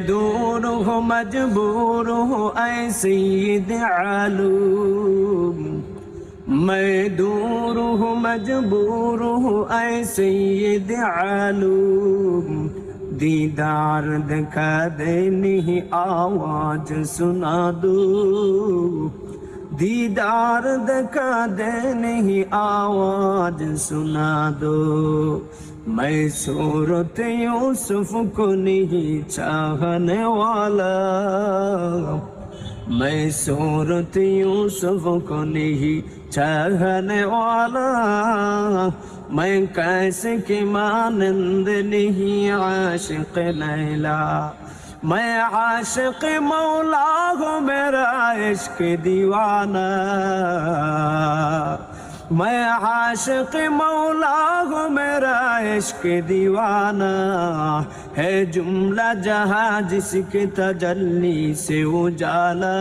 दूर हो मजबूर हो ऐ सैयद आलूम, मैं दूर हूँ मजबूर हूँ ऐ सैयद आलूम, दीदार दिखा दे नहीं आवाज सुना दो, दीदार दिखा दे नहीं आवाज सुना दो। मैं सूरत यूसुफ को नहीं चाहने वाला, मैं सूरत यूसुफ को नहीं चाहने वाला, मैं कैसे की मानंद नहीं आशिक लैला, मैं आशिक मौला हूँ मेरा इश्क दीवाना, मैं आशिक मौला हूँ मेरा इश्क दीवाना, है जुमला जहाँ जिसके तजल्ली से उजाला।